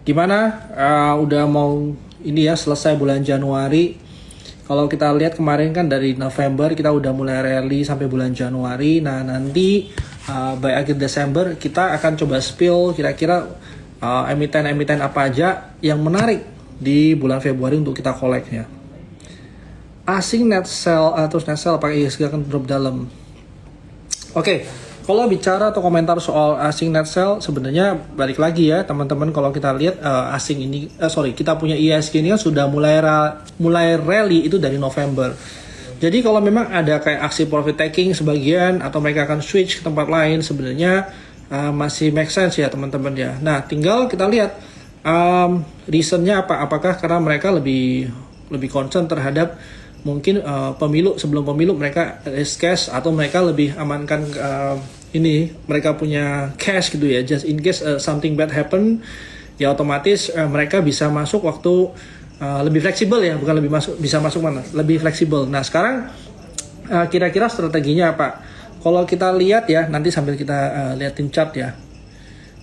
Gimana? Udah mau ini ya selesai bulan Januari. Kalau kita lihat kemarin kan dari November kita udah mulai rally sampai bulan Januari. Nah nanti by akhir Desember kita akan coba spill kira-kira emiten-emiten apa aja yang menarik di bulan Februari untuk kita collect ya. Asing net sell terus net sell pakai ISG akan drop dalam. Oke. Kalau bicara atau komentar soal asing net sell, sebenarnya balik lagi ya teman-teman, kalau kita lihat asing ini, kita punya ISG ini kan sudah mulai rally itu dari November. Jadi kalau memang ada kayak aksi profit taking sebagian atau mereka akan switch ke tempat lain, sebenarnya masih make sense ya teman-teman ya. Nah tinggal kita lihat reasonnya apa? Apakah karena mereka lebih concern terhadap mungkin pemilu, sebelum pemilu mereka raise cash, atau mereka lebih amankan mereka punya cash gitu ya, just in case something bad happen ya, otomatis mereka bisa masuk waktu lebih fleksibel ya, bukan bisa masuk mana, lebih fleksibel. Nah sekarang kira-kira strateginya apa? Kalau kita lihat ya, nanti sambil kita liatin chart ya,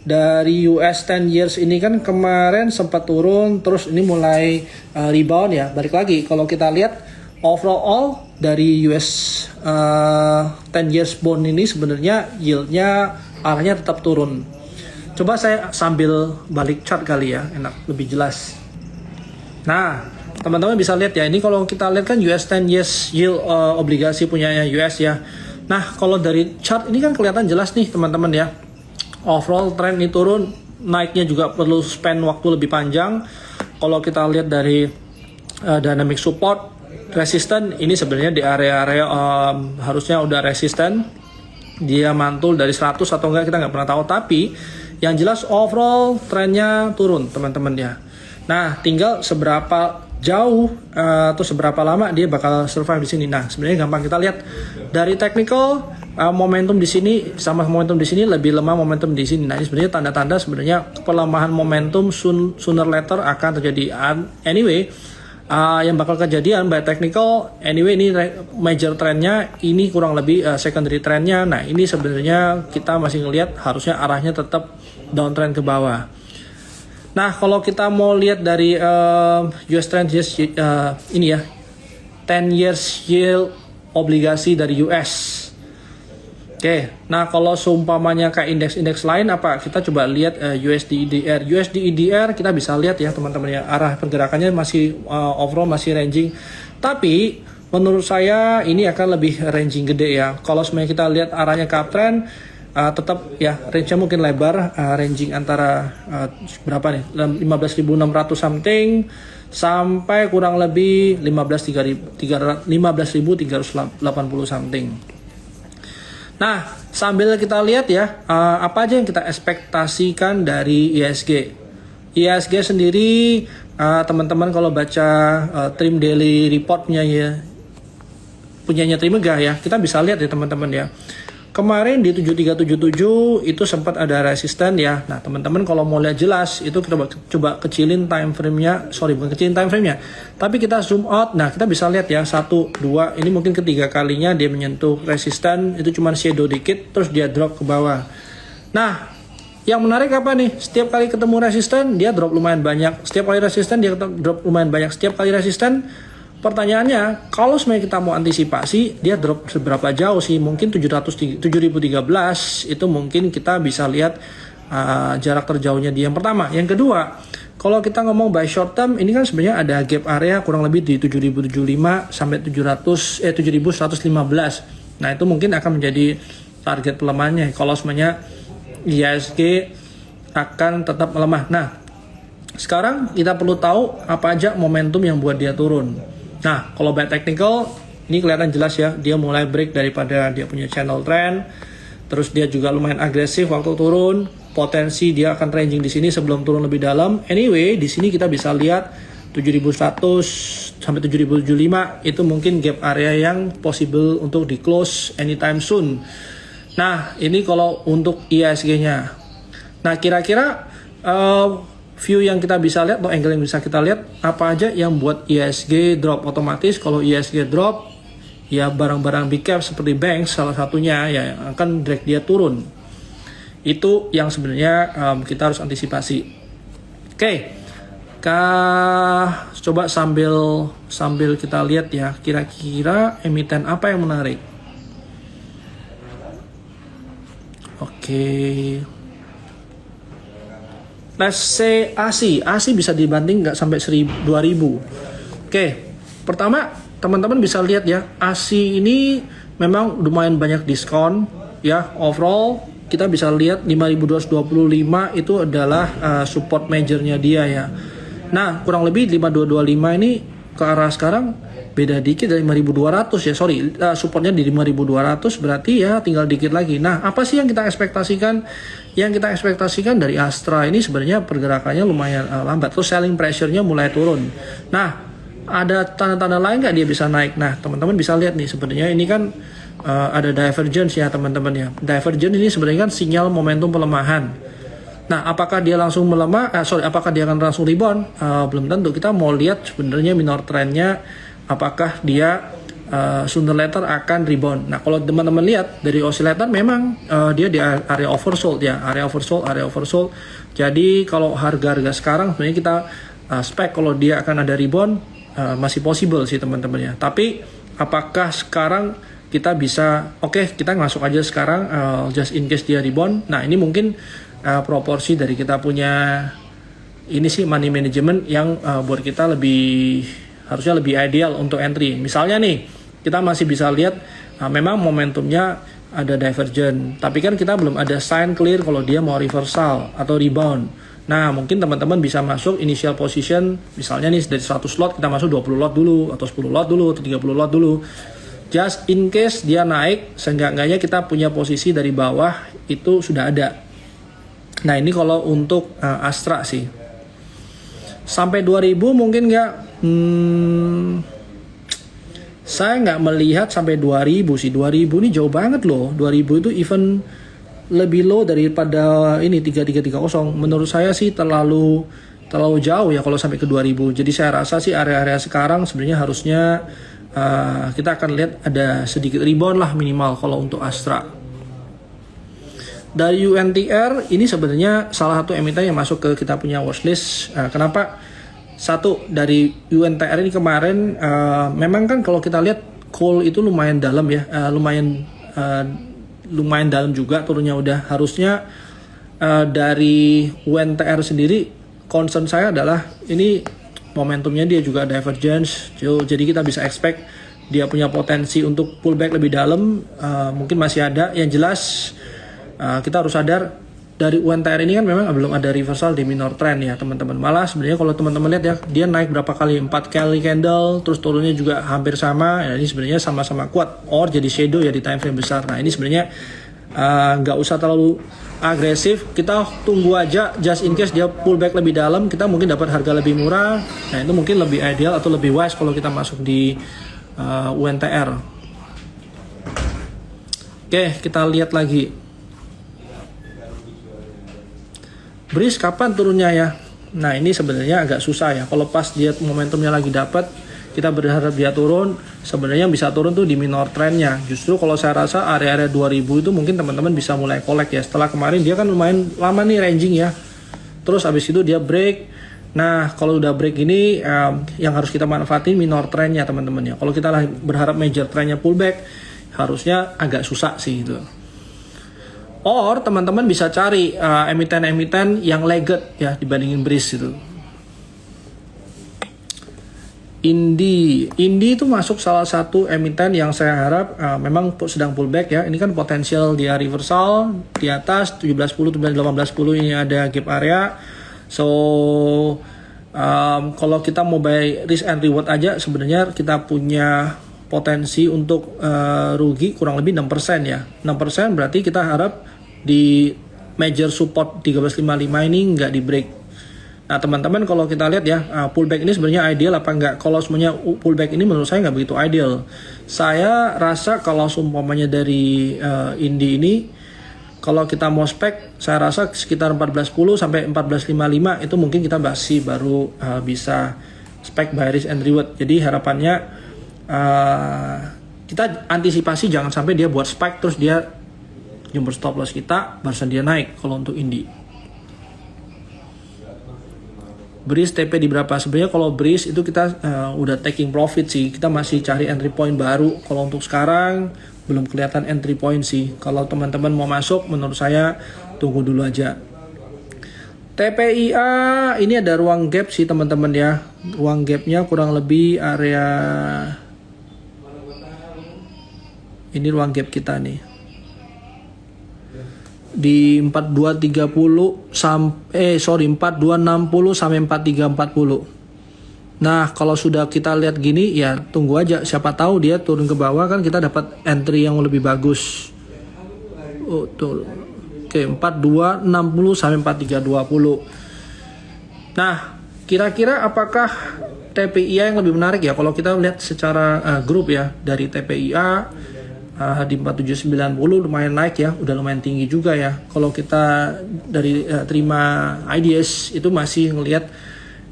dari US 10 years ini kan kemarin sempat turun, terus ini mulai rebound ya, balik lagi. Kalau kita lihat overall dari US 10 years bond ini sebenarnya yieldnya arahnya tetap turun. Coba saya sambil balik chart kali ya, enak lebih jelas. Nah teman-teman bisa lihat ya, ini kalau kita lihat kan US 10 years yield obligasi punyanya US ya. Nah kalau dari chart ini kan kelihatan jelas nih teman-teman ya, overall trend ini turun, naiknya juga perlu spend waktu lebih panjang. Kalau kita lihat dari dynamic support, resisten ini sebenarnya di area-area harusnya udah resisten, dia mantul dari 100 atau enggak kita nggak pernah tahu, tapi yang jelas overall trennya turun teman-teman ya. Nah tinggal seberapa jauh atau seberapa lama dia bakal survive di sini. Nah sebenarnya gampang kita lihat dari technical, momentum di sini sama momentum di sini lebih lemah momentum di sini. Nah ini sebenarnya tanda-tanda sebenarnya pelemahan momentum sooner later akan terjadi. Anyway, yang bakal kejadian by technical, anyway ini major trendnya, ini kurang lebih secondary trendnya. Nah ini sebenarnya kita masih ngelihat harusnya arahnya tetap downtrend ke bawah. Nah kalau kita mau lihat dari US trend ini ya, 10 years yield obligasi dari US. Oke, nah kalau seumpamanya kayak indeks-indeks lain apa? Kita coba lihat USD EDR. USD EDR kita bisa lihat ya teman-teman ya, arah pergerakannya masih overall masih ranging. Tapi menurut saya ini akan lebih ranging gede ya. Kalau sebenarnya kita lihat arahnya ke uptrend, tetap ya range-nya mungkin lebar, ranging antara berapa nih? 15.600 something sampai kurang lebih 15.380 something. Nah, sambil kita lihat ya, apa aja yang kita ekspektasikan dari ISG. ISG sendiri, teman-teman kalau baca Trim Daily Report punyanya Trimegah ya, kita bisa lihat ya teman-teman ya. Kemarin di 7377 itu sempat ada resisten ya. Nah teman-teman kalau mau lihat jelas itu kita coba kecilin time frame-nya, bukan kecilin time frame-nya, tapi kita zoom out. Nah kita bisa lihat ya, 1, 2, ini mungkin ketiga kalinya dia menyentuh resisten, itu cuma shadow dikit terus dia drop ke bawah. Nah yang menarik apa nih, setiap kali ketemu resisten dia drop lumayan banyak, setiap kali resisten dia drop lumayan banyak, setiap kali resisten. Pertanyaannya, kalau sebenarnya kita mau antisipasi, dia drop seberapa jauh sih? Mungkin 7013 itu mungkin kita bisa lihat jarak terjauhnya dia yang pertama. Yang kedua, kalau kita ngomong by short term, ini kan sebenarnya ada gap area kurang lebih di 7075 sampai 7115. Nah itu mungkin akan menjadi target pelemahannya. Kalau sebenarnya ISG akan tetap melemah. Nah, sekarang kita perlu tahu apa aja momentum yang buat dia turun. Nah, kalau by technical, ini kelihatan jelas ya, dia mulai break daripada dia punya channel trend, terus dia juga lumayan agresif waktu turun, potensi dia akan ranging di sini sebelum turun lebih dalam. Anyway, di sini kita bisa lihat 7100 sampai 7075 itu mungkin gap area yang possible untuk di close anytime soon. Nah, ini kalau untuk ISG-nya. Nah, kira-kira view yang kita bisa lihat atau angle yang bisa kita lihat apa aja yang buat ISG drop. Otomatis kalau ISG drop ya barang-barang big cap seperti bank salah satunya ya yang akan drag dia turun. Itu yang sebenarnya kita harus antisipasi. Oke, coba sambil kita lihat ya, kira-kira emiten apa yang menarik. Oke. Let's say ASI bisa dibanting nggak sampai 2000. Oke, pertama teman-teman bisa lihat ya, ASI ini memang lumayan banyak diskon ya. Overall kita bisa lihat 5225 itu adalah support majornya dia ya. Nah, kurang lebih 5225 ini ke arah sekarang beda dikit dari 5200 ya. Sorry, supportnya di 5200, berarti ya tinggal dikit lagi. Nah, apa sih yang kita ekspektasikan? Yang kita ekspektasikan dari Astra ini sebenarnya pergerakannya lumayan lambat. Terus selling pressure-nya mulai turun. Nah, ada tanda-tanda lain nggak dia bisa naik? Nah, teman-teman bisa lihat nih, sebenarnya ini kan ada divergence ya teman-teman ya. Divergence ini sebenarnya kan sinyal momentum pelemahan. Nah, apakah dia langsung melemah? Apakah dia akan langsung rebound? Belum tentu. Kita mau lihat sebenarnya minor trendnya, apakah dia sooner later akan rebound. Nah, kalau teman-teman lihat dari oscillator memang dia di area oversold ya, area oversold. Jadi kalau harga-harga sekarang sebenarnya kita spek kalau dia akan ada rebound masih possible sih teman-teman ya. Tapi apakah sekarang kita bisa kita masuk aja sekarang just in case dia rebound. Nah, ini mungkin proporsi dari kita punya ini sih money management yang buat kita harusnya lebih ideal untuk entry. Misalnya nih, kita masih bisa lihat memang momentumnya ada divergent, tapi kan kita belum ada sign clear kalau dia mau reversal atau rebound. Nah, mungkin teman-teman bisa masuk initial position, misalnya nih dari 100 lot kita masuk 20 lot dulu, atau 10 lot dulu, atau 30 lot dulu. Just in case dia naik, seenggaknya kita punya posisi dari bawah itu sudah ada. Nah, ini kalau untuk Astra sih. Sampai 2000 mungkin nggak? Saya nggak melihat sampai 2000 sih. 2000 ini jauh banget loh. 2000 itu even lebih low daripada ini 3330. Menurut saya sih terlalu jauh ya kalau sampai ke 2000. Jadi saya rasa sih area-area sekarang sebenarnya harusnya kita akan lihat ada sedikit rebound lah minimal kalau untuk Astra. Dari UNTR ini sebenarnya salah satu emiten yang masuk ke kita punya watchlist. Kenapa? Satu, dari UNTR ini kemarin memang kan kalau kita lihat coal itu lumayan dalam ya, lumayan dalam juga turunnya udah. Harusnya dari UNTR sendiri concern saya adalah ini momentumnya dia juga divergence. Jadi kita bisa expect dia punya potensi untuk pullback lebih dalam, mungkin masih ada. Yang jelas kita harus sadar dari UNTR ini kan memang belum ada reversal di minor trend ya teman-teman. Malah sebenarnya kalau teman-teman lihat ya, dia naik berapa kali, 4 kali candle, terus turunnya juga hampir sama ya. Ini sebenarnya sama-sama kuat or jadi shadow ya di time frame besar. Nah, ini sebenarnya nggak usah terlalu agresif, kita tunggu aja just in case dia pullback lebih dalam, kita mungkin dapat harga lebih murah. Nah, itu mungkin lebih ideal atau lebih wise kalau kita masuk di UNTR. Oke, kita lihat lagi Breeze kapan turunnya ya. Nah, ini sebenarnya agak susah ya. Kalau pas dia momentumnya lagi dapat, kita berharap dia turun, sebenarnya bisa turun tuh di minor trendnya. Justru kalau saya rasa area-area 2000 itu mungkin teman-teman bisa mulai collect ya. Setelah kemarin dia kan lumayan lama nih ranging ya. Terus habis itu dia break. Nah, kalau udah break ini yang harus kita manfaatin minor trendnya teman-teman ya. Kalau kita berharap major trendnya pullback, harusnya agak susah sih itu. Or teman-teman bisa cari emiten-emiten yang lagged ya dibandingin Breeze itu. Indi itu masuk salah satu emiten yang saya harap memang sedang pullback ya. Ini kan potensial dia reversal di atas 1710, 1810 ini ada gap area. So kalau kita mau buy risk and reward aja, sebenarnya kita punya potensi untuk rugi kurang lebih 6% ya. 6% berarti kita harap di major support 1355 ini nggak di break. Nah teman-teman, kalau kita lihat ya pullback ini sebenarnya ideal apa enggak? Kalau semuanya pullback ini menurut saya nggak begitu ideal. Saya rasa kalau seumpamanya dari Indi ini, kalau kita mau spek, saya rasa sekitar 1410 sampai 1455 itu mungkin kita masih baru bisa spek buy risk and reward. Jadi harapannya kita antisipasi jangan sampai dia buat spike terus dia jumper stop loss kita barusan dia naik kalau untuk Indi. Breeze TP di berapa? Sebenarnya kalau Breeze itu kita udah taking profit sih. Kita masih cari entry point baru. Kalau untuk sekarang belum kelihatan entry point sih. Kalau teman-teman mau masuk, menurut saya tunggu dulu aja. TPIA ini ada ruang gap sih teman-teman ya. Ruang gapnya kurang lebih area ini ruang gap kita nih. Di 4230 sampai 4260 sampai 4340. Nah, kalau sudah kita lihat gini ya tunggu aja, siapa tahu dia turun ke bawah kan kita dapat entry yang lebih bagus. Oh, tuh. Oke, 4260 sampai 4320. Nah, kira-kira apakah TPIA yang lebih menarik ya kalau kita lihat secara grup ya dari TPIA di 4790 lumayan naik ya, udah lumayan tinggi juga ya. Kalau kita dari terima ideas itu masih ngelihat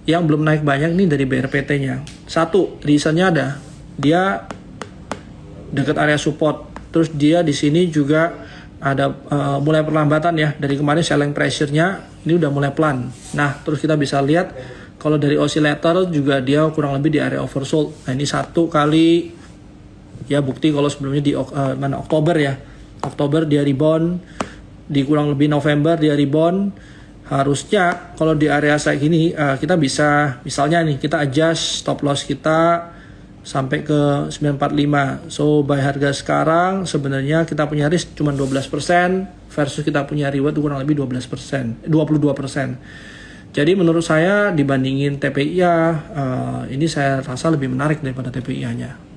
yang belum naik banyak nih dari BRPT-nya. Satu, reasonnya ada, dia dekat area support. Terus dia di sini juga ada mulai perlambatan ya. Dari kemarin selling pressure-nya ini udah mulai pelan. Nah, terus kita bisa lihat kalau dari oscillator juga dia kurang lebih di area oversold. Nah, ini satu kali ya bukti kalau sebelumnya di Oktober ya. Oktober dia rebound, di kurang lebih November dia rebound. Harusnya kalau di area kayak gini kita bisa misalnya nih kita adjust stop loss kita sampai ke 945. So buy harga sekarang sebenarnya kita punya risk cuma 12% versus kita punya reward kurang lebih 12%, 22%. Jadi menurut saya dibandingin TPIA ini saya rasa lebih menarik daripada TPIA-nya.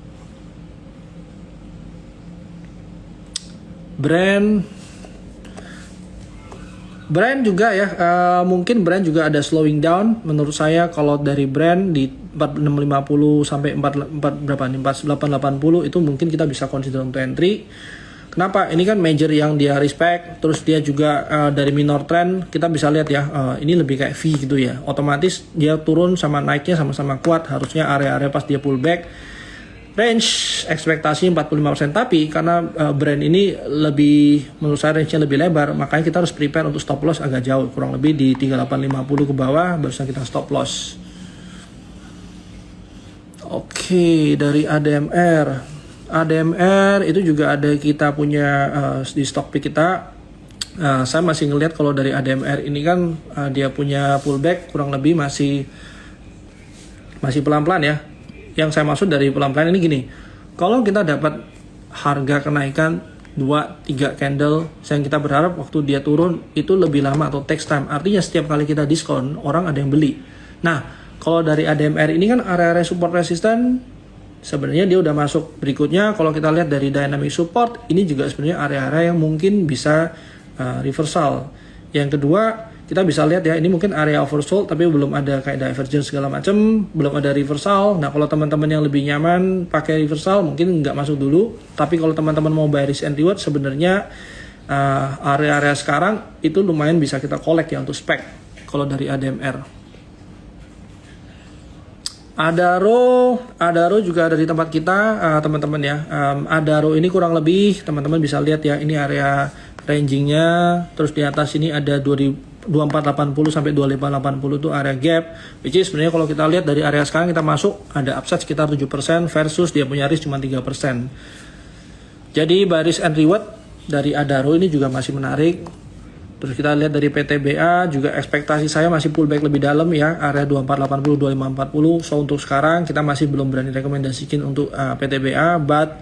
Brand juga ya, mungkin brand juga ada slowing down. Menurut saya kalau dari brand di 4650 sampai 4880 itu mungkin kita bisa consider untuk entry. Kenapa? Ini kan major yang dia respect, terus dia juga dari minor trend kita bisa lihat ya, ini lebih kayak V gitu ya. Otomatis dia turun sama naiknya sama-sama kuat, harusnya area-area pas dia pullback. Range ekspektasi 45%, tapi karena brand ini lebih, menurut saya range-nya lebih lebar, makanya kita harus prepare untuk stop loss agak jauh, kurang lebih di 3850 ke bawah barusan kita stop loss. Oke, dari ADMR itu juga ada kita punya di stock pick kita. Saya masih ngelihat kalau dari ADMR ini kan dia punya pullback kurang lebih masih pelan-pelan ya. Yang saya maksud dari pelan-pelan ini gini, kalau kita dapat harga kenaikan 2-3 candle, yang kita berharap waktu dia turun itu lebih lama atau takes time. Artinya setiap kali kita diskon, orang ada yang beli. Nah, kalau dari ADMR ini kan area-area support resisten, sebenarnya dia udah masuk. Berikutnya kalau kita lihat dari dynamic support, ini juga sebenarnya area-area yang mungkin bisa reversal. Yang kedua, kita bisa lihat ya, ini mungkin area oversold tapi belum ada kayak divergence segala macam, belum ada reversal. Nah, kalau teman-teman yang lebih nyaman pakai reversal mungkin nggak masuk dulu. Tapi kalau teman-teman mau buy risk and reward, sebenarnya area-area sekarang itu lumayan bisa kita collect ya untuk spek kalau dari ADMR. Adaro juga ada di tempat kita teman-teman ya. Adaro ini kurang lebih teman-teman bisa lihat ya, ini area rangingnya, terus di atas ini ada 2480 sampai 2580 itu area gap, which is sebenarnya kalau kita lihat dari area sekarang kita masuk ada upside sekitar 7% versus dia punya risk cuma 3%. Jadi buy risk and reward dari Adaro ini juga masih menarik. Terus kita lihat dari PTBA juga ekspektasi saya masih pullback lebih dalam ya, area 2480 2540. So untuk sekarang kita masih belum berani rekomendasikan untuk PTBA, but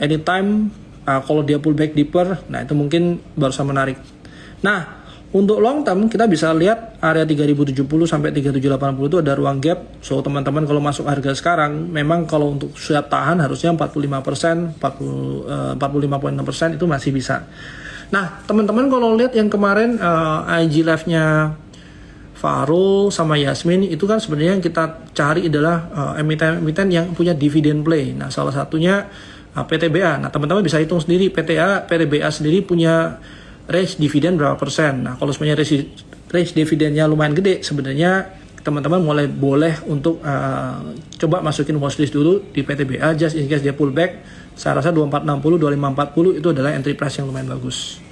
anytime kalau dia pullback deeper, nah itu mungkin barusan menarik. Nah, untuk long term kita bisa lihat area 3070 sampai 3780 itu ada ruang gap. So teman-teman kalau masuk harga sekarang, memang kalau untuk siap tahan harusnya 45%, 45.6% itu masih bisa. Nah, teman-teman kalau lihat yang kemarin IG live-nya Farul sama Yasmin itu kan sebenarnya yang kita cari adalah emiten yang punya dividend play. Nah, salah satunya PTBA. Nah, teman-teman bisa hitung sendiri PTBA sendiri punya range dividen berapa persen. Nah, kalau sebenarnya range dividennya lumayan gede, sebenarnya teman-teman boleh untuk coba masukin watchlist dulu di PTBA just in case dia pullback. Saya rasa 2460, 2540 itu adalah entry price yang lumayan bagus.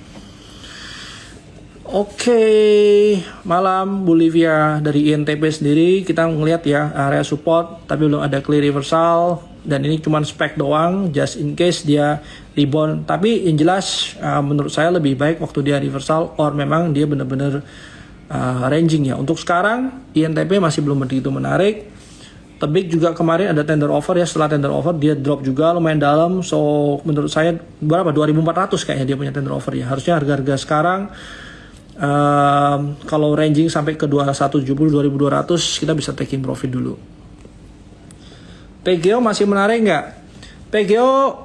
Oke, malam Bolivia dari INTP sendiri kita ngelihat ya area support tapi belum ada clear reversal dan ini cuma spek doang just in case dia rebound. Tapi yang jelas menurut saya lebih baik waktu dia reversal or memang dia benar-benar ranging ya. Untuk sekarang INTP masih belum begitu menarik. Tebik juga kemarin ada tender offer ya, setelah tender offer dia drop juga lumayan dalam. So menurut saya berapa 2.400 kayaknya dia punya tender offer ya. Harusnya harga-harga sekarang kalau ranging sampai ke 2170 2200 kita bisa taking profit dulu. PGO masih menarik nggak? PGO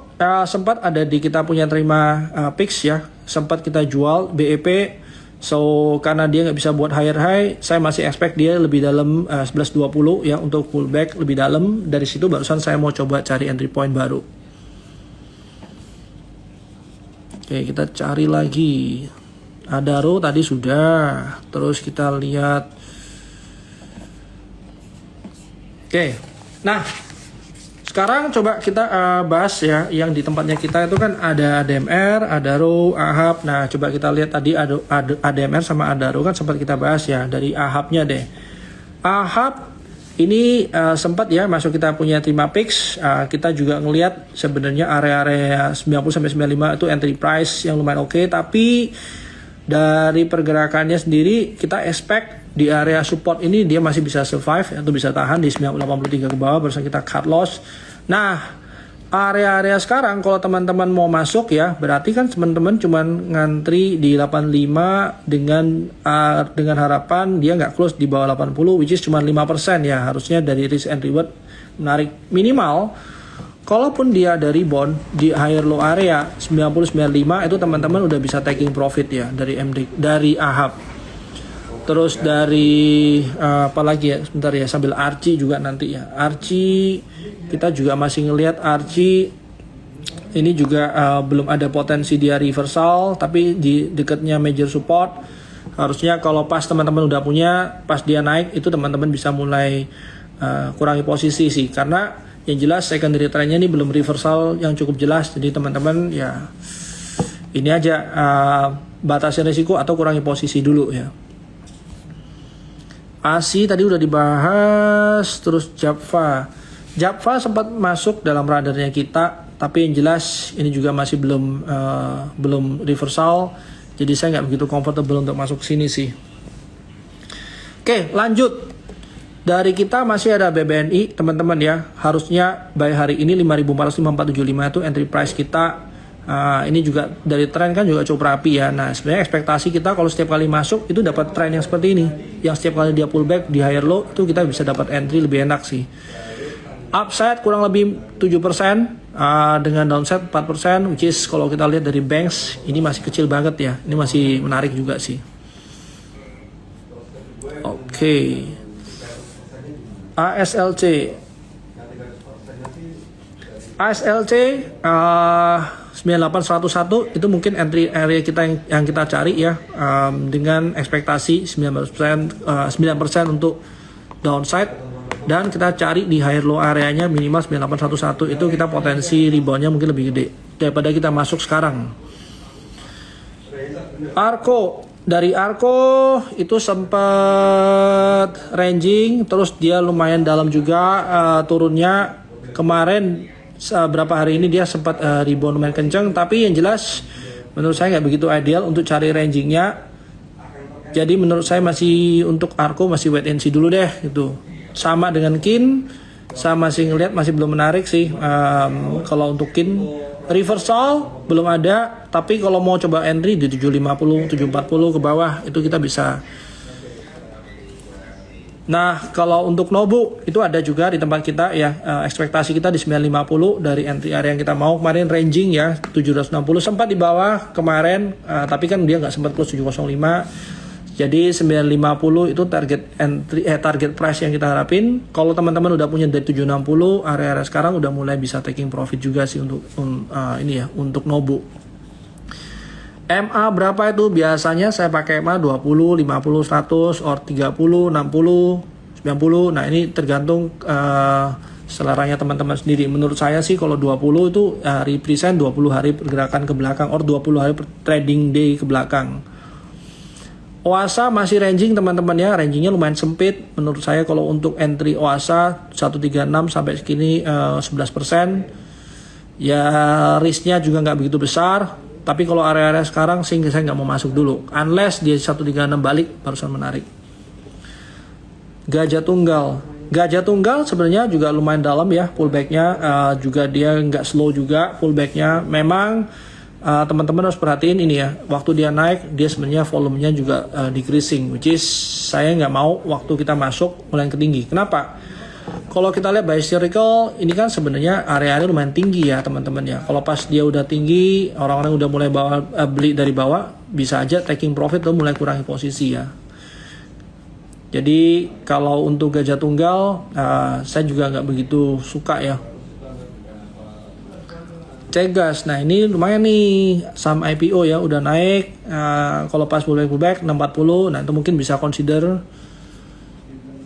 sempat ada di kita punya terima pix ya, sempat kita jual BEP. So karena dia nggak bisa buat higher high, saya masih expect dia lebih dalam 1120 ya untuk pullback lebih dalam. Dari situ barusan saya mau coba cari entry point baru. Oke, kita cari lagi. Adaro tadi sudah. Terus kita lihat. Oke. Nah, sekarang coba kita bahas ya yang di tempatnya kita itu kan ada ADMR, Adaro, AHAB. Nah, coba kita lihat tadi ada ADMR sama Adaro kan sempat kita bahas ya dari AHAB-nya deh. AHAB ini sempat ya masuk kita punya terima pix. Kita juga ngelihat sebenarnya area-area 90 sampai 95 itu entry price yang lumayan oke, tapi dari pergerakannya sendiri kita expect di area support ini dia masih bisa survive atau bisa tahan di 983 ke bawah barusan kita cut loss. Nah, area-area sekarang kalau teman-teman mau masuk ya, berarti kan teman-teman cuman ngantri di 85 dengan harapan dia nggak close di bawah 80 which is cuma 5% ya. Harusnya dari risk and reward menarik minimal. Kalaupun dia ada rebound di higher low area 90-95 itu teman-teman udah bisa taking profit ya dari AHAB. Terus dari apa lagi ya? Sebentar ya, sambil Archie juga nanti ya. Archie kita juga masih ngelihat Archie ini juga belum ada potensi dia reversal tapi di dekatnya major support. Harusnya kalau pas teman-teman udah punya, pas dia naik itu teman-teman bisa mulai kurangi posisi sih karena yang jelas secondary trendnya ini belum reversal yang cukup jelas. Jadi teman-teman ya ini aja batasin risiko atau kurangi posisi dulu ya. ASI tadi udah dibahas. Terus Java sempat masuk dalam radarnya kita, tapi yang jelas ini juga masih belum reversal. Jadi saya nggak begitu comfortable untuk masuk sini sih. Oke, lanjut. Dari kita masih ada BBNI teman-teman ya. Harusnya by hari ini 5.405.475 itu entry price kita. Ini juga dari tren kan juga cukup rapi ya. Nah sebenarnya ekspektasi kita kalau setiap kali masuk itu dapat tren yang seperti ini. Yang setiap kali dia pullback di higher low itu kita bisa dapat entry lebih enak sih. Upside kurang lebih 7% dengan downside 4%, which is kalau kita lihat dari banks ini masih kecil banget ya. Ini masih menarik juga sih. Oke. ASLC 98101 itu mungkin entry area kita yang kita cari ya, dengan ekspektasi 9% untuk downside dan kita cari di higher low areanya minimal 9811 itu kita potensi reboundnya mungkin lebih gede daripada kita masuk sekarang. Dari Arco itu sempat ranging, terus dia lumayan dalam juga turunnya. Kemarin berapa hari ini dia sempat rebound lumayan kenceng, tapi yang jelas menurut saya nggak begitu ideal untuk cari rangingnya. Jadi menurut saya masih untuk Arco masih wait and see dulu deh gitu. Sama dengan Kin, saya masih ngelihat masih belum menarik sih. Kalau untuk Kin reversal belum ada, tapi kalau mau coba entry di 750, 740 ke bawah itu kita bisa. Nah, kalau untuk Nobu itu ada juga di tempat kita ya, ekspektasi kita di 950 dari entry area yang kita mau. Kemarin ranging ya 760 sempat di bawah kemarin, tapi kan dia nggak sempat close 705. Jadi 950 itu target price yang kita harapin. Kalau teman-teman udah punya dari 760, area-area sekarang udah mulai bisa taking profit juga sih untuk ini ya, untuk Nobu. MA berapa itu? Biasanya saya pakai MA 20, 50, 100, or 30, 60, 90. Nah, ini tergantung seleranya teman-teman sendiri. Menurut saya sih kalau 20 itu represent 20 hari pergerakan ke belakang or 20 hari trading day ke belakang. OASA masih ranging teman-teman ya, rangingnya lumayan sempit. Menurut saya kalau untuk entry OASA 136 sampai segini 11%. Ya risknya juga nggak begitu besar. Tapi kalau area-area sekarang sih saya nggak mau masuk dulu. Unless dia 136 balik barusan menarik. Gajah Tunggal. Gajah Tunggal sebenarnya juga lumayan dalam ya pullbacknya. Juga dia nggak slow juga pullbacknya. Memang teman-teman harus perhatiin ini ya, waktu dia naik dia sebenarnya volumenya juga decreasing, which is saya nggak mau waktu kita masuk mulai ke tinggi. Kenapa? Kalau kita lihat by historical ini kan sebenarnya area-area lumayan tinggi ya teman-teman ya. Kalau pas dia udah tinggi, orang-orang udah mulai beli dari bawah, bisa aja taking profit tuh mulai kurangi posisi ya. Jadi kalau untuk Gajah Tunggal saya juga nggak begitu suka ya. Cegas, nah ini lumayan nih saham IPO ya, udah naik. Kalau pas pullback 640, nah itu mungkin bisa consider.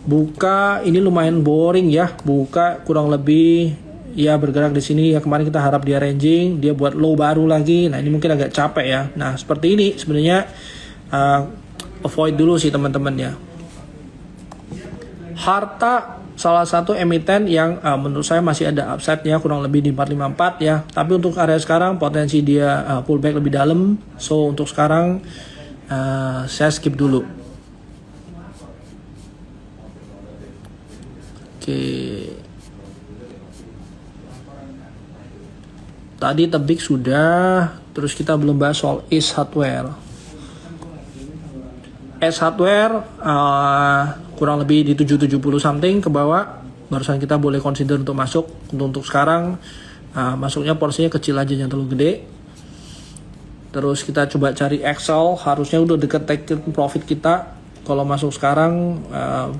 Buka ini lumayan boring ya, buka kurang lebih ya bergerak di sini ya. Kemarin kita harap dia ranging, dia buat low baru lagi. Nah ini mungkin agak capek ya. Nah seperti ini sebenarnya avoid dulu sih teman-teman ya. Harta salah satu emiten yang menurut saya masih ada upside-nya kurang lebih di 454 ya. Tapi untuk area sekarang potensi dia pullback lebih dalam. So untuk sekarang saya skip dulu. Oke. Tadi tebik sudah, terus kita belum bahas soal Ace Hardware. Ace Hardware kurang lebih di 770 something ke bawah. Barusan kita boleh consider untuk masuk. Untuk sekarang masuknya porsinya kecil aja, jangan terlalu gede. Terus kita coba cari Excel, harusnya udah deket take profit kita. Kalau masuk sekarang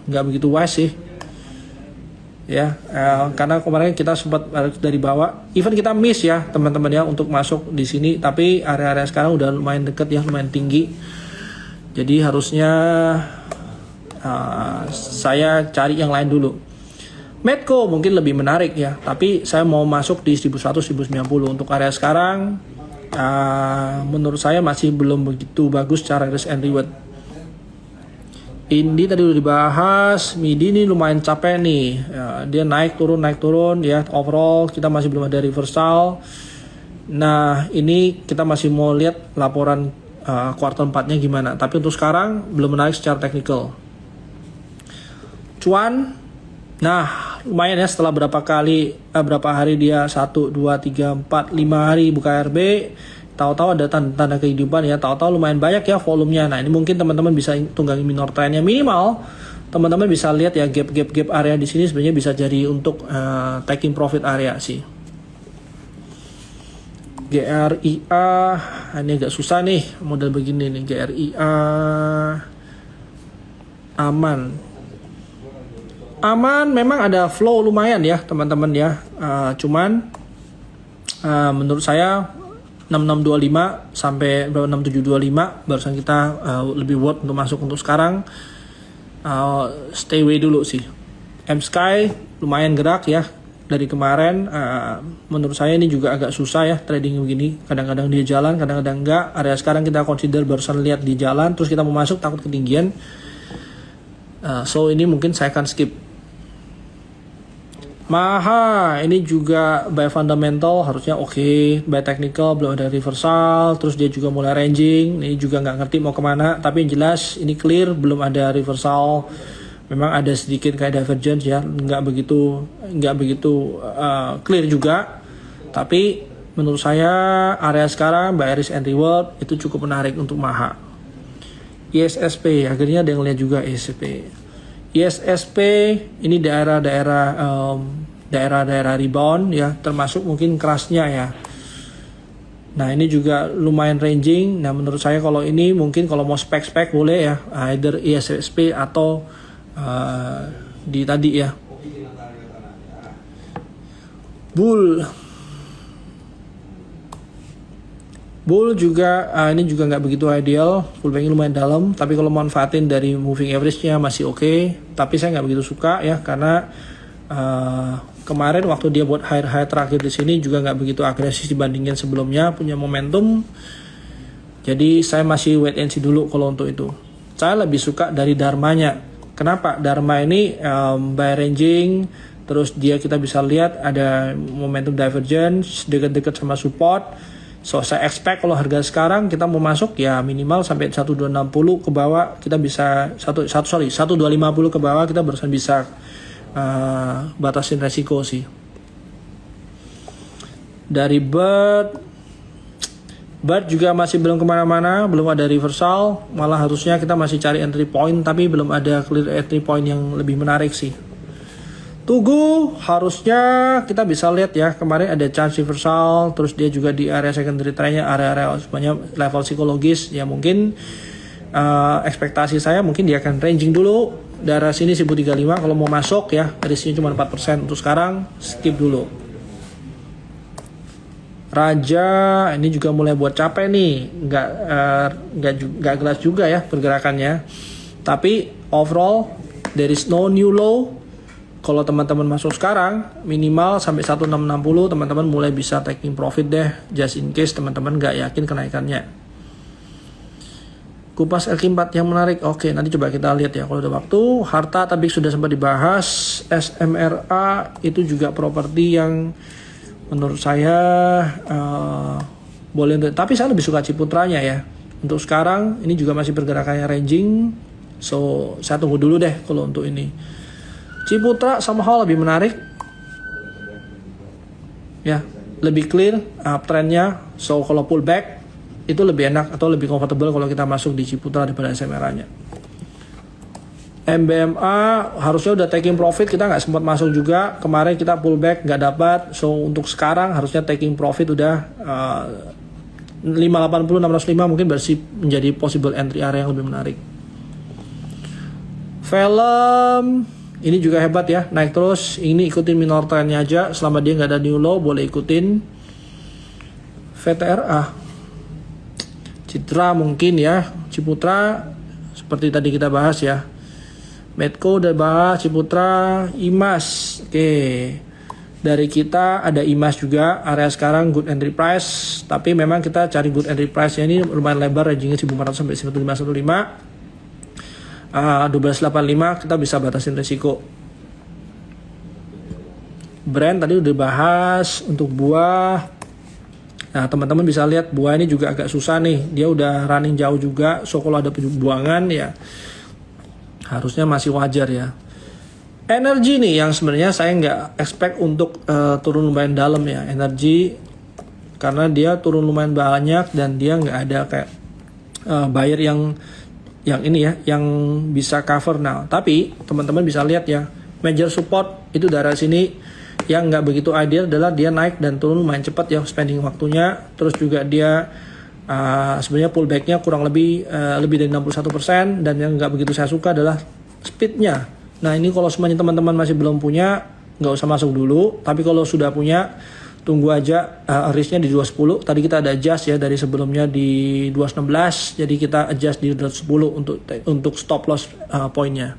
nggak begitu wise sih. Ya, karena kemarin kita sempat dari bawah, even kita miss ya teman-teman ya untuk masuk di sini, tapi area-area sekarang udah lumayan deket ya, lumayan tinggi. Jadi harusnya saya cari yang lain dulu. Medco mungkin lebih menarik ya, tapi saya mau masuk di 1100 1190 untuk area sekarang. Menurut saya masih belum begitu bagus cara risk and reward. Indi tadi udah dibahas, MIDI ini lumayan capek nih, dia naik turun ya, overall kita masih belum ada reversal. Nah ini kita masih mau lihat laporan kuartal 4-nya gimana, tapi untuk sekarang belum menarik secara teknikal. Cuan, nah lumayan ya setelah berapa hari dia 1, 2, 3, 4, 5 hari buka RB. Tahu-tahu ada tanda kehidupan ya, tahu-tahu lumayan banyak ya volumenya. Nah ini mungkin teman-teman bisa tunggangi minor trendnya, minimal teman-teman bisa lihat ya gap area di sini sebenarnya bisa jadi untuk taking profit area sih. GRIA ini agak susah nih model begini nih. GRIA aman memang ada flow lumayan ya teman-teman ya, cuman menurut saya 6625 sampai 6725 barusan kita lebih worth untuk masuk untuk sekarang. Stay away dulu sih. M-Sky lumayan gerak ya dari kemarin. Menurut saya ini juga agak susah ya trading begini, kadang-kadang dia jalan, kadang-kadang enggak. Area sekarang kita consider barusan lihat di jalan, terus kita mau masuk takut ketinggian. So ini mungkin saya akan skip. Maha ini juga by fundamental harusnya oke, by technical belum ada reversal, terus dia juga mulai ranging. Ini juga nggak ngerti mau kemana, tapi yang jelas ini clear belum ada reversal. Memang ada sedikit kayak divergence ya, nggak begitu clear juga. Tapi menurut saya area sekarang by risk and reward itu cukup menarik untuk Maha. ISSP akhirnya ada yang lihat juga ISSP. ISSP ini daerah rebound ya, termasuk mungkin kerasnya ya. Nah ini juga lumayan ranging. Nah menurut saya kalau ini mungkin kalau mau spek boleh ya, either ISSP atau di tadi ya Bull juga ini juga nggak begitu ideal, pullbacknya lumayan dalam, tapi kalau manfaatin dari moving average-nya masih oke. Tapi saya nggak begitu suka ya, karena kemarin waktu dia buat high terakhir di sini juga nggak begitu agresif dibandingin sebelumnya, punya momentum. Jadi saya masih wait and see dulu kalau untuk itu. saya lebih suka dari Dharmanya. Kenapa? Dharma ini buy ranging, terus kita bisa lihat ada momentum divergence dekat-dekat sama support. So saya expect kalau harga sekarang kita mau masuk ya minimal sampai 1260 ke bawah, kita bisa 1250 ke bawah, kita barusan bisa batasin resiko sih. Dari Bird juga masih belum kemana-mana, belum ada reversal, malah harusnya kita masih cari entry point, tapi belum ada clear entry point yang lebih menarik sih. Tugu harusnya kita bisa lihat ya, kemarin ada chance reversal, terus dia juga di area secondary trend-nya, area-area sebenarnya level psikologis ya, mungkin ekspektasi saya mungkin dia akan ranging dulu daerah sini 1035. Kalau mau masuk ya risknya cuma 4%, untuk sekarang skip dulu. Raja ini juga mulai buat capek nih, nggak jelas juga ya pergerakannya, tapi overall there is no new low. Kalau teman-teman masuk sekarang minimal sampai 1660, teman-teman mulai bisa taking profit deh, just in case teman-teman nggak yakin kenaikannya. Kupas LQ4 yang menarik, oke nanti coba kita lihat ya kalau ada waktu. Harta tadi sudah sempat dibahas. SMRA itu juga properti yang menurut saya boleh, tapi saya lebih suka Ciputranya ya. Untuk sekarang ini juga masih pergerakannya ranging, so saya tunggu dulu deh kalau untuk ini. Ciputra somehow lebih menarik ya, lebih clear uptrendnya, so kalau pullback itu lebih enak atau lebih comfortable kalau kita masuk di Ciputra daripada SMRA-nya. MBMA harusnya udah taking profit, kita nggak sempat masuk juga kemarin, kita pullback nggak dapat, so untuk sekarang harusnya taking profit udah 580 605 mungkin bersih menjadi possible entry area yang lebih menarik. Film ini juga hebat ya, naik terus. Ini ikutin minor trendnya aja, selama dia nggak ada new low boleh ikutin. VTRA, Citra mungkin ya, Ciputra seperti tadi kita bahas ya. Medco udah bahas, Ciputra, IMAS. Oke. Dari kita ada IMAS juga, area sekarang good entry price, tapi memang kita cari good entry price-nya ini lumayan lebar, rangingnya 1400 sampai 1515. 1285 kita bisa batasin resiko. Brand tadi udah bahas. Untuk buah, nah teman-teman bisa lihat buah ini juga agak susah nih, dia udah running jauh juga, so kalau ada buangan ya harusnya masih wajar ya. Energi nih yang sebenarnya saya nggak expect untuk turun lumayan dalam ya, energi, karena dia turun lumayan banyak dan dia nggak ada kayak buyer yang ini ya, yang bisa cover. Nah tapi teman-teman bisa lihat ya, major support itu daerah sini. Yang nggak begitu ideal adalah dia naik dan turun lumayan cepat ya spending waktunya. Terus juga dia sebenarnya pullbacknya kurang lebih dari 61%, dan yang nggak begitu saya suka adalah speednya. Nah ini kalau semuanya teman-teman masih belum punya, nggak usah masuk dulu, tapi kalau sudah punya tunggu aja risknya di 210. Tadi kita ada adjust ya, dari sebelumnya di 216, jadi kita adjust di 210 untuk stop loss poinnya.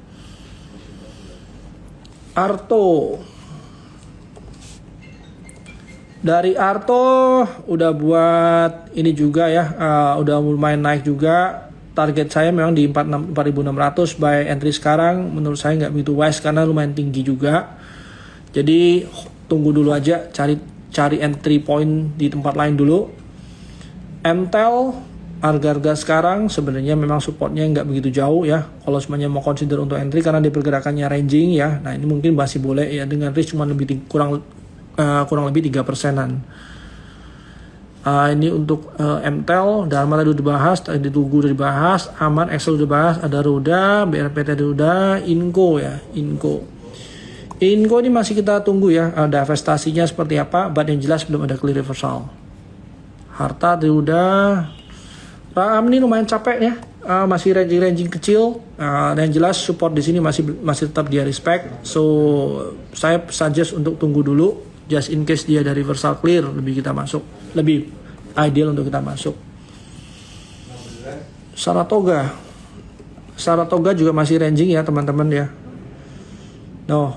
Arto, dari Arto udah buat ini juga ya, udah lumayan naik juga. Target saya memang di 4600 buy entry sekarang, menurut saya nggak begitu wise karena lumayan tinggi juga. Jadi tunggu dulu aja, cari entry point di tempat lain dulu. MTEL harga-harga sekarang sebenarnya memang supportnya nggak begitu jauh ya, kalau semuanya mau consider untuk entry karena di pergerakannya ranging ya. Nah ini mungkin masih boleh ya, dengan risk cuma kurang lebih 3%-an. Ini untuk MTEL, Dharma tadi udah dibahas, tadi Tugu udah dibahas, Aman, Excel udah dibahas, ada Roda, BRPT udah, Inco ya, Inco ini masih kita tunggu ya, divestasinya seperti apa, but yang jelas belum ada clear reversal. Harta tadi udah. Raham ini lumayan capek ya, masih ranging kecil, dan jelas support di sini masih tetap dia respect, so saya suggest untuk tunggu dulu, just in case dia ada reversal clear, lebih ideal untuk kita masuk. Saratoga juga masih ranging ya teman-teman ya.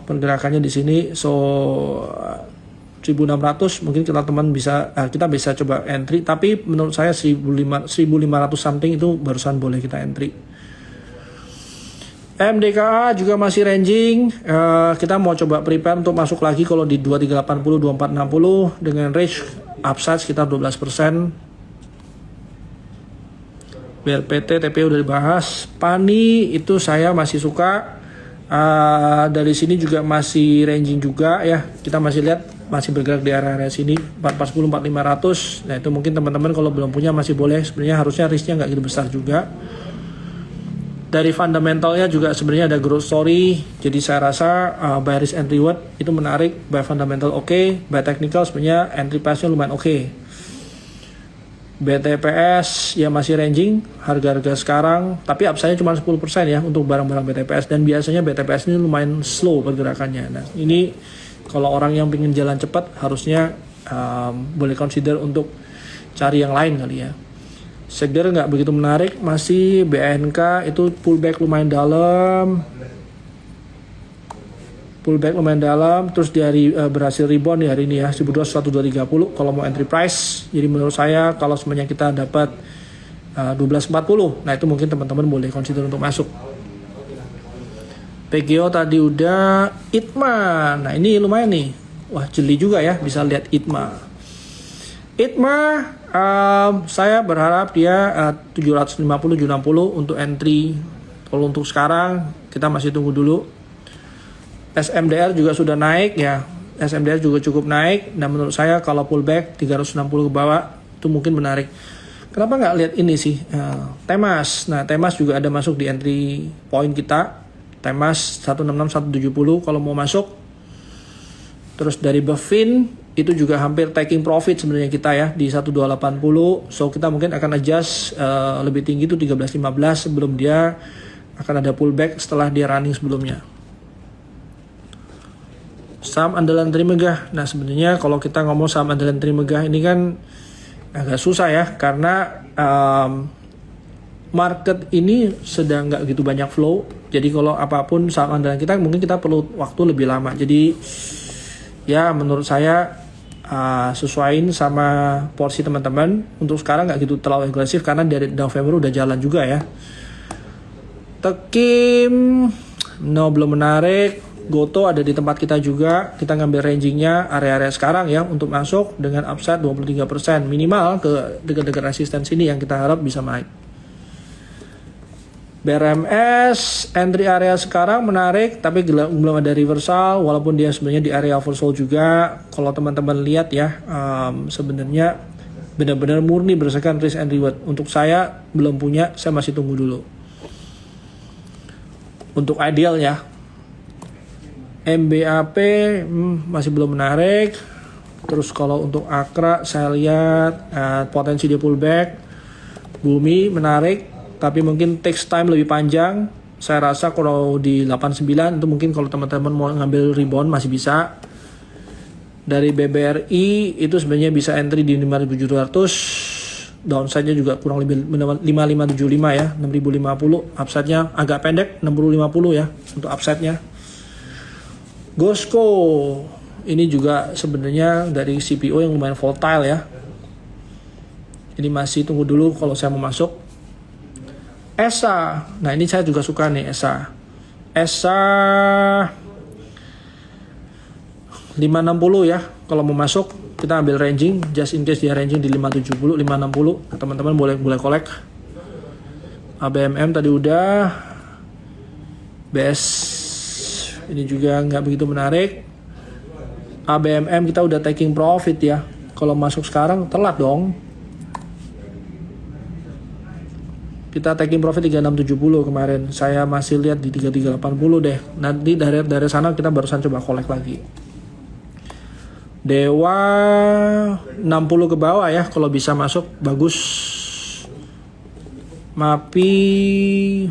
Pergerakannya di sini, so 1600 mungkin kita bisa coba entry, tapi menurut saya 1500 something itu barusan boleh kita entry. MDKA juga masih ranging. Kita mau coba prepare untuk masuk lagi kalau di 2380, 2460 dengan range upside sekitar 12%. BRPT, TP udah dibahas. PANI itu saya masih suka. Dari sini juga masih ranging juga ya. Kita masih lihat masih bergerak di area-area sini 4410, 4500. Nah itu mungkin teman-teman kalau belum punya masih boleh. Sebenarnya harusnya risknya nggak gitu besar juga. Dari fundamentalnya juga sebenarnya ada growth story. Jadi saya rasa buy risk and reward itu menarik. Buy fundamental oke, buy technical sebenarnya entry price-nya lumayan oke. BTPS ya masih ranging harga-harga sekarang, tapi upside-nya cuma 10% ya untuk barang-barang BTPS, dan biasanya BTPS ini lumayan slow pergerakannya. Nah ini kalau orang yang ingin jalan cepat harusnya boleh consider untuk cari yang lain kali ya. Sekder nggak begitu menarik, masih BNK itu pullback lumayan dalam. Terus dari berhasil rebound di hari ini ya 1230 kalau mau entry price. Jadi menurut saya kalau semuanya kita dapat 1240, nah itu mungkin teman-teman boleh consider untuk masuk. PGO tadi udah. ITMA, nah ini lumayan nih, wah jeli juga ya, bisa lihat ITMA saya berharap dia 750-760 untuk entry. Kalau untuk sekarang kita masih tunggu dulu. SMDR juga sudah naik ya, SMDR juga cukup naik, dan menurut saya kalau pullback 360 ke bawah itu mungkin menarik. Kenapa nggak lihat ini sih, Temas. Nah Temas juga ada masuk di entry point kita, Temas 166-170 kalau mau masuk. Terus dari Bevin itu juga hampir taking profit sebenarnya kita ya di 1280, so kita mungkin akan adjust lebih tinggi itu 1315 sebelum dia akan ada pullback setelah dia running sebelumnya. Saham andalan Trimegah. Nah sebenarnya kalau kita ngomong saham andalan Trimegah ini kan agak susah ya, karena market ini sedang nggak gitu banyak flow. Jadi kalau apapun saham andalan kita mungkin kita perlu waktu lebih lama. Jadi ya menurut saya sesuaiin sama porsi teman-teman. Untuk sekarang nggak gitu terlalu agresif karena dari November udah jalan juga ya. Tekim belum menarik. Goto ada di tempat kita juga, kita ngambil rangingnya area-area sekarang ya untuk masuk dengan upside 23%, minimal ke dekat-dekat resisten sini yang kita harap bisa naik. BRMS entry area sekarang menarik, tapi belum ada reversal walaupun dia sebenarnya di area oversold juga. Kalau teman-teman lihat ya, sebenarnya benar-benar murni berdasarkan risk and reward. Untuk saya belum punya, saya masih tunggu dulu. Untuk ideal ya, MBAP masih belum menarik. Terus kalau untuk Akra saya lihat potensi dia pullback. Bumi menarik, tapi mungkin takes time lebih panjang. Saya rasa kalau di 89 itu mungkin kalau teman-teman mau ngambil rebound masih bisa. Dari BBRI itu sebenarnya bisa entry di 5.700. Downside-nya juga kurang lebih 5575 ya, 6050. Upside-nya agak pendek 6050 ya untuk upside-nya. Gosco ini juga sebenarnya dari CPO yang lumayan volatile ya. Ini masih tunggu dulu kalau saya mau masuk. ESA, nah ini saya juga suka nih ESA 560 ya. Kalau mau masuk kita ambil ranging, just in case dia ranging di 570, 560. Teman-teman boleh kolek. ABMM tadi udah. BS ini juga nggak begitu menarik. ABMM kita udah taking profit ya. Kalau masuk sekarang telat dong. Kita taking profit 3670 kemarin. Saya masih lihat di 3380 deh. Nanti dari sana kita barusan coba collect lagi. Dewa 60 ke bawah ya. Kalau bisa masuk bagus. MAPI.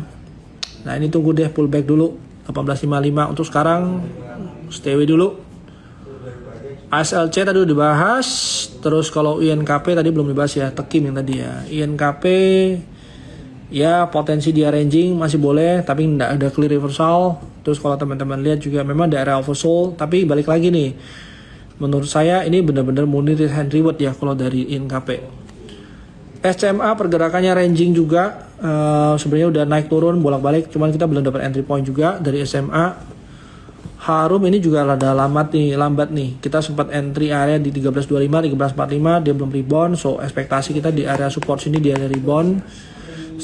Nah ini tunggu deh pullback dulu. 1855 untuk sekarang stay away dulu. ASLC tadi udah dibahas. Terus kalau INKP tadi belum dibahas ya, Tekim yang tadi ya. INKP ya potensi dia ranging masih boleh, tapi nggak ada clear reversal. Terus kalau teman-teman lihat juga memang daerah oversold, tapi balik lagi nih, menurut saya ini benar-benar murni risk and reward ya kalau dari INKP. SCMA pergerakannya ranging juga, sebenarnya udah naik turun bolak-balik, cuman kita belum dapat entry point juga dari SMA. Harum ini juga rada lambat nih. Kita sempat entry area di 1325, 1345, dia belum rebound. So ekspektasi kita di area support sini di area rebound.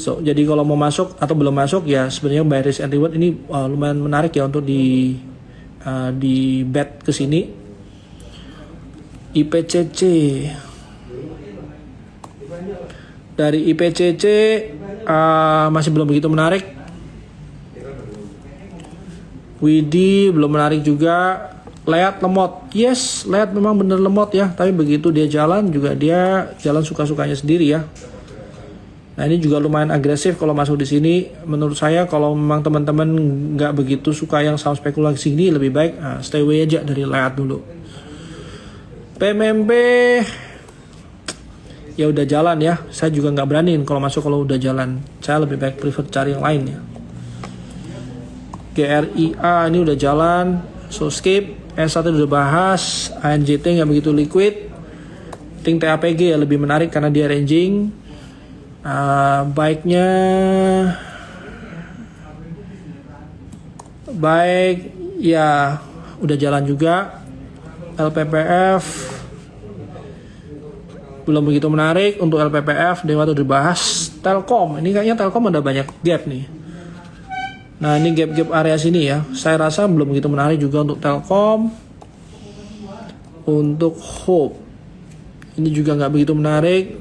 So jadi kalau mau masuk atau belum masuk ya sebenarnya buy risk and reward ini lumayan menarik ya untuk di bet ke sini. IPCC. Dari IPCC masih belum begitu menarik. Widi belum menarik juga. Leat lemot. Yes, Leat memang bener lemot ya. Tapi begitu dia jalan juga dia jalan suka-sukanya sendiri ya. Nah ini juga lumayan agresif kalau masuk di sini. Menurut saya kalau memang teman-teman nggak begitu suka yang saham spekulasi ini lebih baik stay away aja dari Leat dulu. PMMP ya udah jalan ya. Saya juga nggak beraniin kalau masuk kalau udah jalan. Saya lebih baik prefer cari yang lain ya. GRIA ini udah jalan, so skip. S1 udah bahas, ANJT nggak begitu liquid. Think TAPG ya lebih menarik karena dia ranging. Baik ya udah jalan juga. LPPF belum begitu menarik. Untuk LPPF Dewa udah dibahas. Telkom ini kayaknya Telkom ada banyak gap nih. Nah ini gap-gap area sini ya. Saya rasa belum begitu menarik juga untuk Telkom. Untuk Hope ini juga nggak begitu menarik.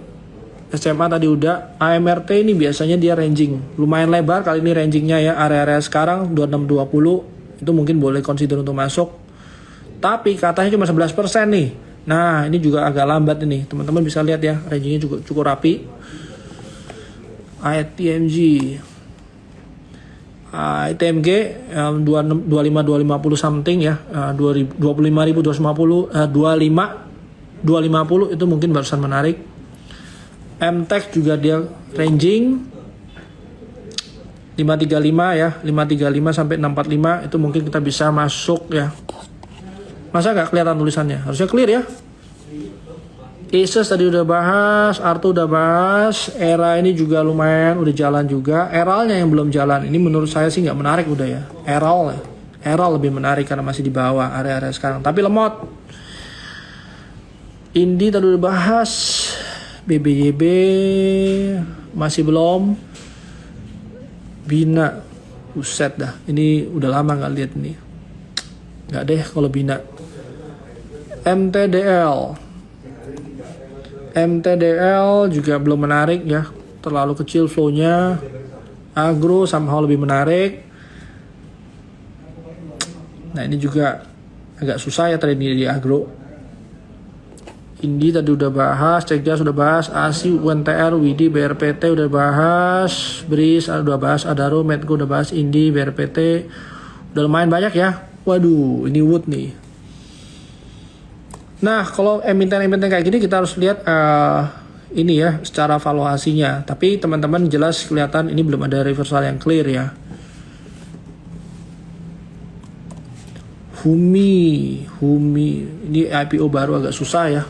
SMA tadi udah. AMRT ini biasanya dia ranging lumayan lebar. Kali ini rangingnya ya area-area sekarang 2620. Itu mungkin boleh consider untuk masuk. Tapi katanya cuma 11% nih. Nah ini juga agak lambat ini. Teman-teman bisa lihat ya rangingnya cukup rapi. ITMG ITMG 250 something ya, 25.250 250 itu mungkin barusan menarik. MTech juga dia ranging 535 ya, 535 sampai 645 itu mungkin kita bisa masuk ya. Masa nggak kelihatan tulisannya? Harusnya clear ya. Asus tadi udah bahas, Arto udah bahas, Era ini juga lumayan udah jalan juga. Eralnya yang belum jalan, ini menurut saya sih nggak menarik udah ya. Eral lebih menarik karena masih di bawah area-area sekarang. Tapi lemot. Indi tadi udah bahas, BBYB masih belum. Bina, buset dah. Ini udah lama nggak lihat nih. Nggak deh kalau Bina. MTDL juga belum menarik ya, terlalu kecil flow-nya. Agro somehow lebih menarik. Nah ini juga agak susah ya trading di agro. Indi tadi udah bahas, Cekja sudah bahas, ASI, UNTR, WIDI, BRPT udah bahas, BRIS udah bahas, Adaro, Medco udah bahas, Indi, BRPT udah lumayan banyak ya. Waduh, ini Wood nih. Nah, kalau emiten-emiten kayak gini kita harus lihat ini ya secara valuasinya. Tapi teman-teman jelas kelihatan ini belum ada reversal yang clear ya. Humi ini IPO baru agak susah ya.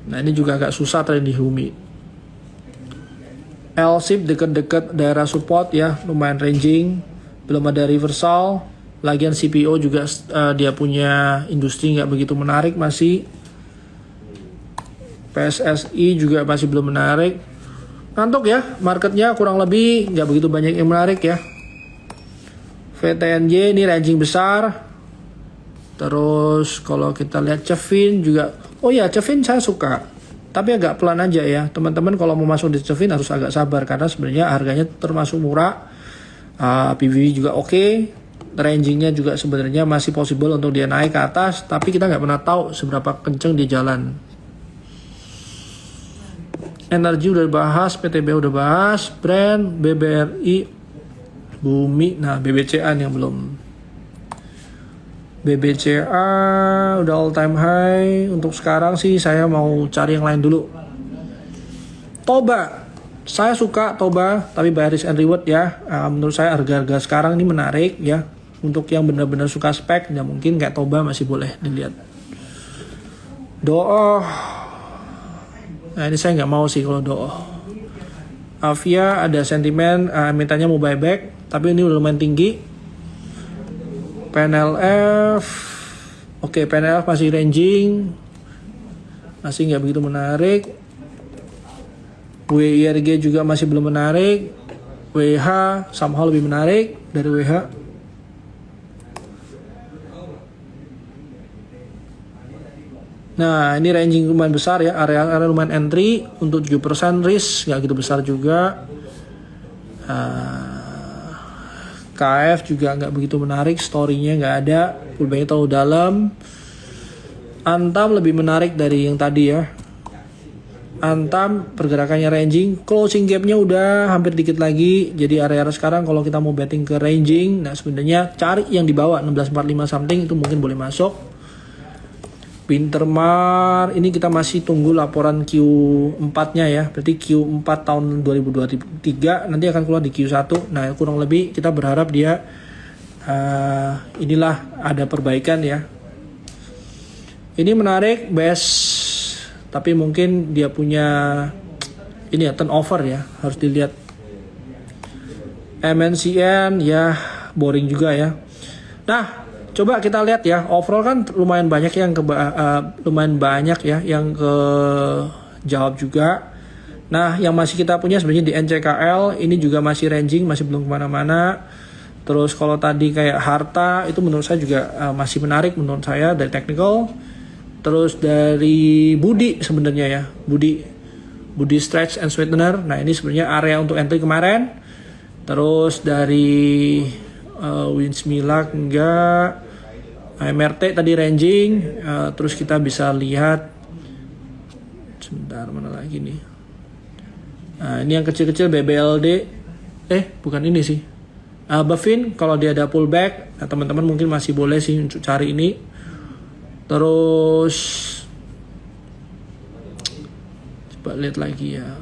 Nah, ini juga agak susah trend di Humi. LSIP dekat-dekat daerah support ya, lumayan ranging. Belum ada reversal. Lagian CPO juga dia punya industri nggak begitu menarik masih. PSSI juga masih belum menarik. Ngantuk ya, marketnya kurang lebih nggak begitu banyak yang menarik ya. VTNJ ini ranging besar. Terus kalau kita lihat Cevin juga, oh ya Cevin saya suka. Tapi agak pelan aja ya. Teman-teman kalau mau masuk di Cevin harus agak sabar karena sebenarnya harganya termasuk murah. PBB juga oke. Rangingnya juga sebenarnya masih possible untuk dia naik ke atas, tapi kita nggak pernah tahu seberapa kenceng dia jalan. Energi udah bahas, PTB udah bahas, brand, BBRI, Bumi, nah BBCA yang belum. BBCA udah all time high. Untuk sekarang sih saya mau cari yang lain dulu. Toba, saya suka Toba, tapi buy risk and reward ya. Menurut saya harga-harga sekarang ini menarik ya. Untuk yang benar-benar suka spek, ya mungkin kayak Toba masih boleh dilihat. Doa, nah ini saya nggak mau sih kalau Doa. Avia ada sentimen mintanya mau buyback, tapi ini udah lumayan tinggi. PNLF, oke, PNLF masih ranging, masih nggak begitu menarik. WIRG juga masih belum menarik. WH somehow lebih menarik dari WH. Nah, ini ranging lumayan besar ya, area lumayan entry untuk 7% risk, nggak gitu besar juga. KF juga nggak begitu menarik, story-nya nggak ada, pullback-nya terlalu dalam. Antam lebih menarik dari yang tadi ya. Antam pergerakannya ranging, closing gap-nya udah hampir dikit lagi. Jadi area sekarang kalau kita mau betting ke ranging, nah sebenarnya cari yang di bawah 1645 something itu mungkin boleh masuk. Wintermar ini kita masih tunggu laporan Q4-nya ya. Berarti Q4 tahun 2023 nanti akan keluar di Q1. Nah, kurang lebih kita berharap dia inilah ada perbaikan ya. Ini menarik best, tapi mungkin dia punya ini ya turnover ya, harus dilihat. MNCN ya boring juga ya. Nah, coba kita lihat ya, overall kan lumayan banyak yang ke jawab juga. Nah, yang masih kita punya sebenarnya di NCKL ini juga masih ranging, masih belum kemana-mana. Terus kalau tadi kayak harta itu menurut saya juga masih menarik menurut saya dari technical. Terus dari Budi sebenarnya ya, Budi Stretch and Sweetener. Nah, ini sebenarnya area untuk entry kemarin. Terus dari Winsmilak enggak. MRT tadi ranging, terus kita bisa lihat sebentar mana lagi nih. Nah, ini yang kecil-kecil BBLD, bukan ini sih. Bafin kalau dia ada pullback, nah teman-teman mungkin masih boleh sih untuk cari ini. Terus coba lihat lagi ya.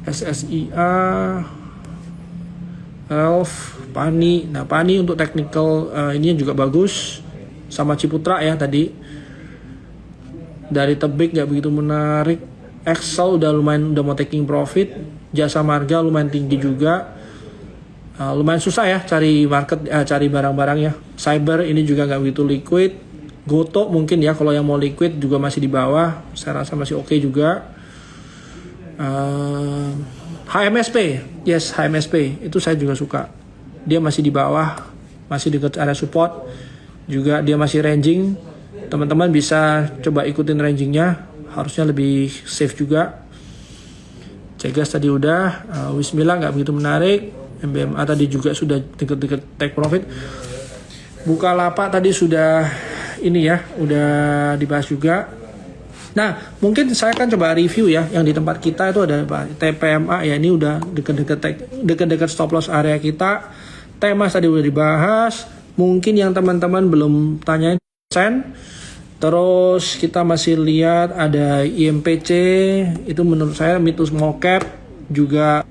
SSIA, Elf, Pani. Nah, Pani untuk technical ini juga bagus. Sama Ciputra ya tadi. Dari Tebik nggak begitu menarik. Excel udah mau taking profit. Jasa Marga lumayan tinggi juga. Lumayan susah ya cari cari barang-barang ya. Cyber ini juga nggak begitu liquid. Goto mungkin ya kalau yang mau liquid juga masih di bawah. Saya rasa masih oke juga. HMSP, yes HMSP itu saya juga suka. Dia masih di bawah, masih dekat area support. Juga dia masih ranging. Teman-teman bisa coba ikutin rangingnya. Harusnya lebih safe juga. Cegas tadi udah. Wismila nggak begitu menarik. MBMA tadi juga sudah dekat-dekat take profit. Bukalapak tadi sudah ini ya, udah dibahas juga. Nah, mungkin saya akan coba review ya, yang di tempat kita itu ada TPMA ya, ini udah dekat-dekat stop loss area kita. Temas tadi udah dibahas. Mungkin yang teman-teman belum tanyain sen. Terus kita masih lihat ada IMPC, itu menurut saya mid to small cap juga.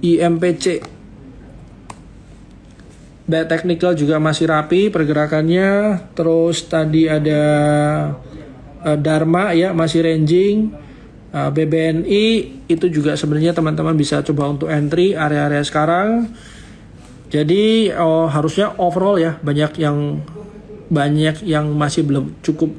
IMPC Bad technical juga masih rapi pergerakannya. Terus tadi ada Dharma ya masih ranging. BBNI itu juga sebenarnya teman-teman bisa coba untuk entry area-area sekarang. Jadi harusnya overall ya banyak yang masih belum cukup